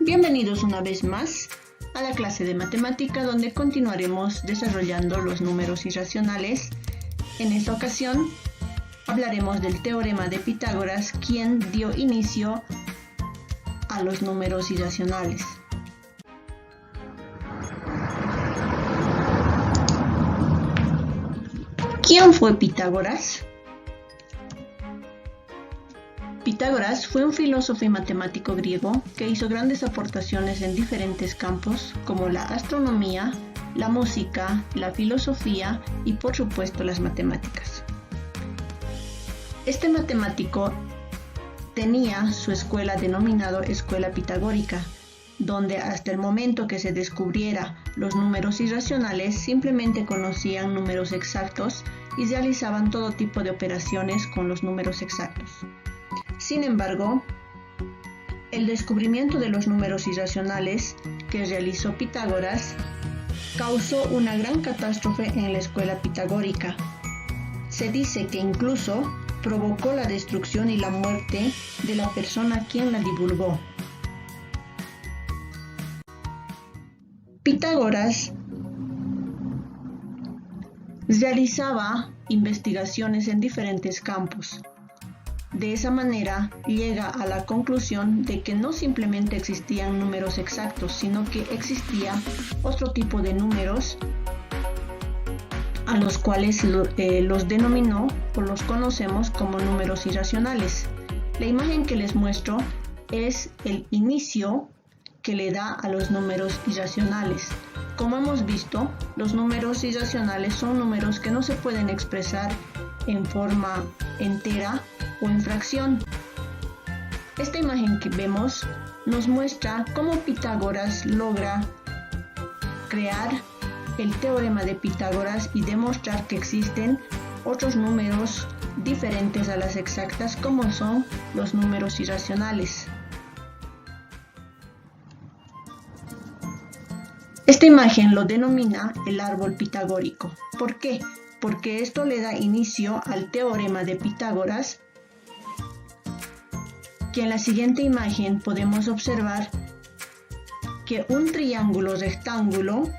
Bienvenidos una vez más a la clase de matemática donde continuaremos desarrollando los números irracionales. En esta ocasión hablaremos del teorema de Pitágoras, quien dio inicio a los números irracionales. ¿Quién fue Pitágoras? Pitágoras fue un filósofo y matemático griego que hizo grandes aportaciones en diferentes campos como la astronomía, la música, la filosofía y por supuesto las matemáticas. Este matemático tenía su escuela denominada Escuela Pitagórica, donde hasta el momento que se descubriera los números irracionales simplemente conocían números exactos y realizaban todo tipo de operaciones con los números exactos. Sin embargo, el descubrimiento de los números irracionales que realizó Pitágoras causó una gran catástrofe en la escuela pitagórica. Se dice que incluso provocó la destrucción y la muerte de la persona quien la divulgó. Pitágoras realizaba investigaciones en diferentes campos. De esa manera llega a la conclusión de que no simplemente existían números exactos, sino que existía otro tipo de números a los cuales los denominó o los conocemos como números irracionales. La imagen que les muestro es el inicio que le da a los números irracionales. Como hemos visto, los números irracionales son números que no se pueden expresar en forma entera o en fracción. Esta imagen que vemos nos muestra cómo Pitágoras logra crear el teorema de Pitágoras y demostrar que existen otros números diferentes a las exactas, como son los números irracionales. Esta imagen lo denomina el árbol pitagórico. ¿Por qué? Porque esto le da inicio al teorema de Pitágoras, que en la siguiente imagen podemos observar que un triángulo rectángulo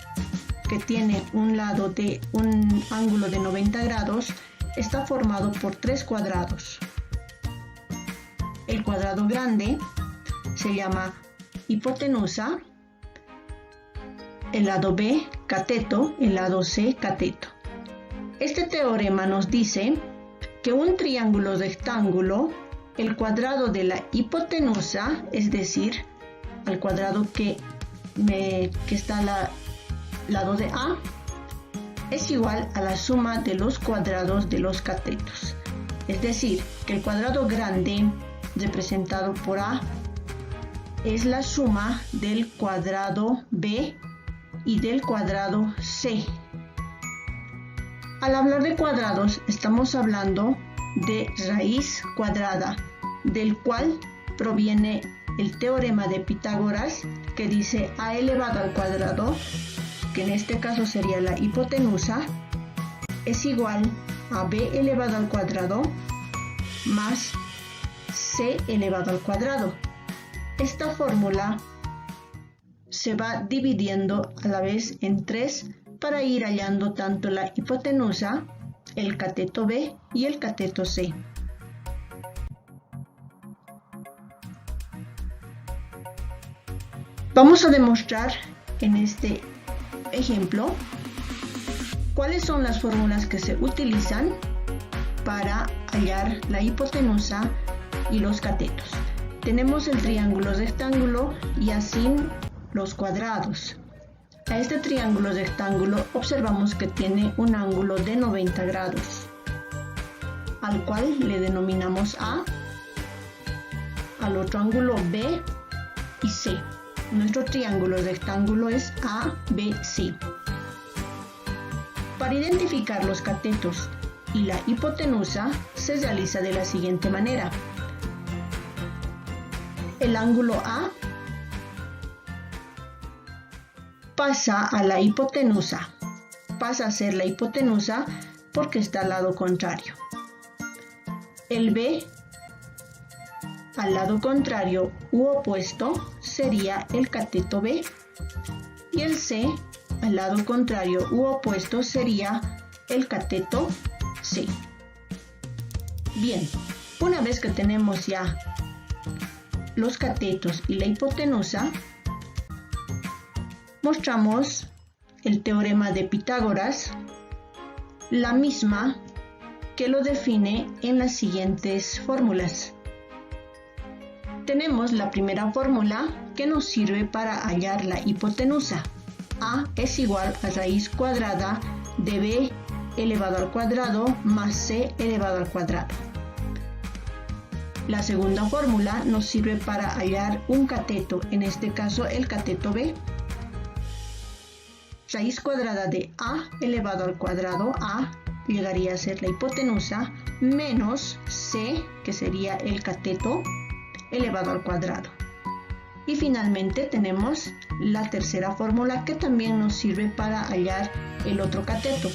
que tiene un lado de un ángulo de 90 grados está formado por tres cuadrados. El cuadrado grande se llama hipotenusa, el lado B cateto, el lado C cateto. Este teorema nos dice que un triángulo rectángulo, el cuadrado de la hipotenusa, es decir, al cuadrado que está al lado de A, es igual a la suma de los cuadrados de los catetos. Es decir, que el cuadrado grande representado por A es la suma del cuadrado B y del cuadrado C. Al hablar de cuadrados, estamos hablando de raíz cuadrada, del cual proviene el teorema de Pitágoras, que dice a elevado al cuadrado, que en este caso sería la hipotenusa, es igual a b elevado al cuadrado más c elevado al cuadrado. Esta fórmula se va dividiendo a la vez en tres para ir hallando tanto la hipotenusa, el cateto B y el cateto C. Vamos a demostrar en este ejemplo cuáles son las fórmulas que se utilizan para hallar la hipotenusa y los catetos. Tenemos el triángulo rectángulo y así los cuadrados. A este triángulo rectángulo observamos que tiene un ángulo de 90 grados, al cual le denominamos A, al otro ángulo B y C. Nuestro triángulo rectángulo es ABC. Para identificar los catetos y la hipotenusa se realiza de la siguiente manera. El ángulo A pasa a la hipotenusa, pasa a ser la hipotenusa porque está al lado contrario. El B al lado contrario u opuesto sería el cateto B y el C, al lado contrario u opuesto, sería el cateto C. Bien, una vez que tenemos ya los catetos y la hipotenusa, mostramos el teorema de Pitágoras, la misma que lo define en las siguientes fórmulas. Tenemos la primera fórmula que nos sirve para hallar la hipotenusa. A es igual a raíz cuadrada de B elevado al cuadrado más C elevado al cuadrado. La segunda fórmula nos sirve para hallar un cateto, en este caso el cateto B. Raíz cuadrada de A elevado al cuadrado, A llegaría a ser la hipotenusa, menos C, que sería el cateto, elevado al cuadrado. Y finalmente tenemos la tercera fórmula que también nos sirve para hallar el otro cateto.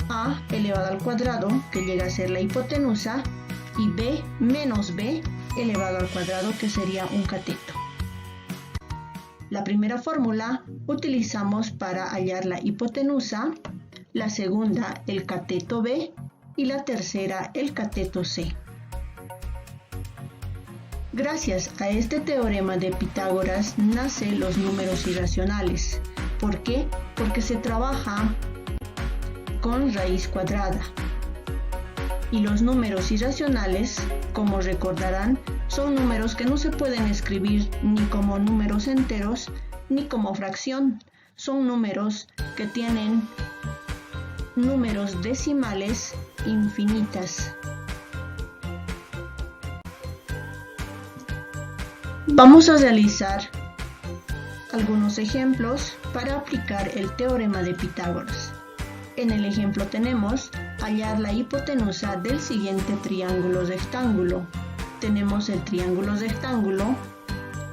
A elevado al cuadrado, que llega a ser la hipotenusa, y B menos B elevado al cuadrado, que sería un cateto. La primera fórmula utilizamos para hallar la hipotenusa, la segunda el cateto B y la tercera el cateto C. Gracias a este teorema de Pitágoras nacen los números irracionales. ¿Por qué? Porque se trabaja con raíz cuadrada. Y los números irracionales, como recordarán, son números que no se pueden escribir ni como números enteros ni como fracción. Son números que tienen números decimales infinitas. Vamos a realizar algunos ejemplos para aplicar el teorema de Pitágoras. En el ejemplo tenemos hallar la hipotenusa del siguiente triángulo rectángulo. Tenemos el triángulo rectángulo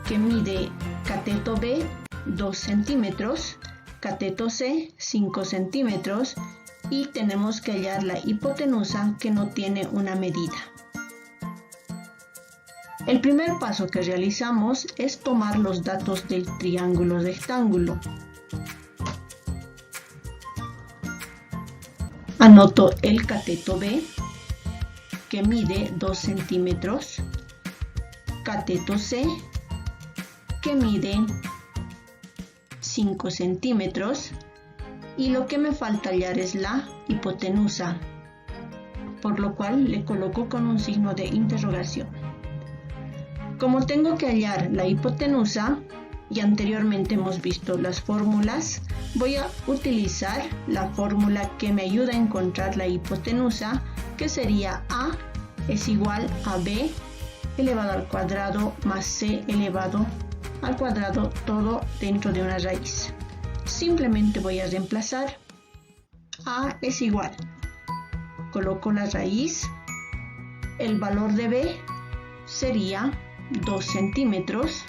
que mide cateto B 2 centímetros, cateto C 5 centímetros y tenemos que hallar la hipotenusa que no tiene una medida. El primer paso que realizamos es tomar los datos del triángulo rectángulo. Anoto el cateto B, que mide 2 centímetros, cateto C, que mide 5 centímetros, y lo que me falta hallar es la hipotenusa, por lo cual le coloco con un signo de interrogación. Como tengo que hallar la hipotenusa, y anteriormente hemos visto las fórmulas, voy a utilizar la fórmula que me ayuda a encontrar la hipotenusa, que sería A es igual a B elevado al cuadrado más C elevado al cuadrado, todo dentro de una raíz. Simplemente voy a reemplazar. A es igual, coloco la raíz, el valor de B sería 2 centímetros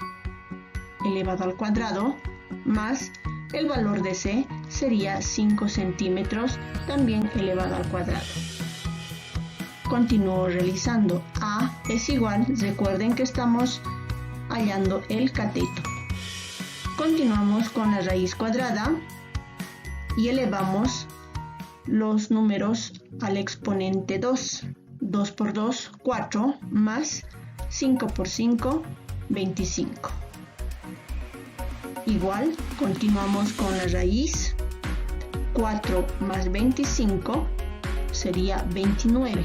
elevado al cuadrado más el valor de C sería 5 centímetros también elevado al cuadrado. Continúo realizando. A es igual, recuerden que estamos hallando el cateto. Continuamos con la raíz cuadrada y elevamos los números al exponente 2. 2 por 2, 4, más 5 por 5, 25. Igual, continuamos con la raíz. 4 más 25 sería 29.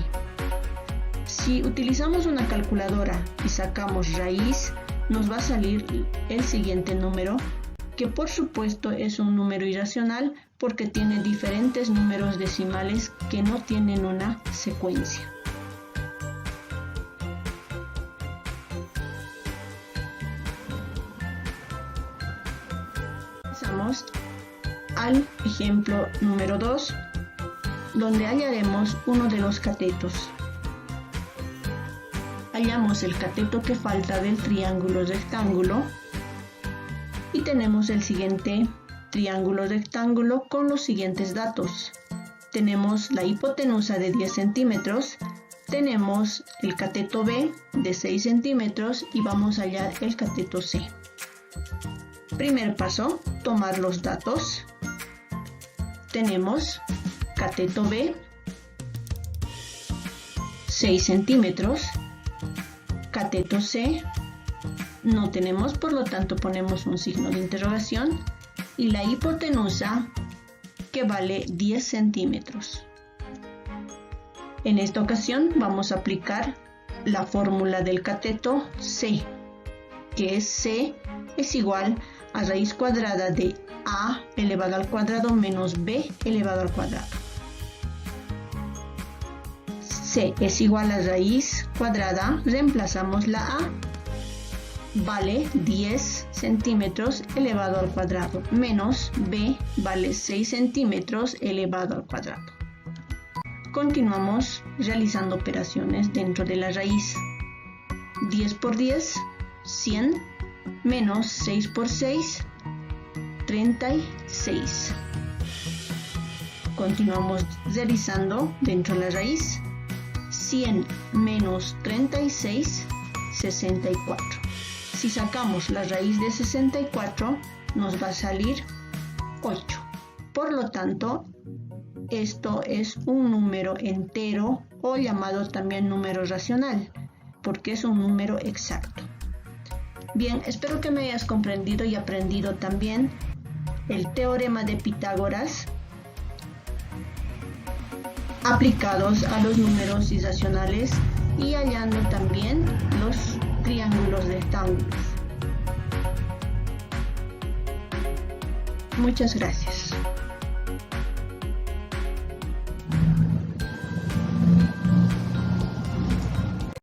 Si utilizamos una calculadora y sacamos raíz, nos va a salir el siguiente número, que por supuesto es un número irracional porque tiene diferentes números decimales que no tienen una secuencia. Pasamos al ejemplo número 2, donde hallaremos uno de los catetos. Hallamos el cateto que falta del triángulo rectángulo y tenemos el siguiente triángulo rectángulo con los siguientes datos. Tenemos la hipotenusa de 10 centímetros, Tenemos el cateto B de 6 centímetros y vamos a hallar el cateto C. Primer paso, tomar los datos. Tenemos cateto B, 6 centímetros, cateto C, no tenemos, por lo tanto ponemos un signo de interrogación, y la hipotenusa, que vale 10 centímetros. En esta ocasión vamos a aplicar la fórmula del cateto C, que es C es igual a raíz cuadrada de A elevado al cuadrado menos B elevado al cuadrado. C es igual a raíz cuadrada, reemplazamos la A, vale 10 centímetros elevado al cuadrado, menos B vale 6 centímetros elevado al cuadrado. Continuamos realizando operaciones dentro de la raíz. 10 por 10, 100, menos 6 por 6, 36. Continuamos realizando dentro de la raíz. 100 menos 36, 64. Si sacamos la raíz de 64, nos va a salir 8. Por lo tanto, esto es un número entero o llamado también número racional, porque es un número exacto. Bien, espero que me hayas comprendido y aprendido también el teorema de Pitágoras aplicados a los números irracionales y hallando también los triángulos rectángulos. Muchas gracias.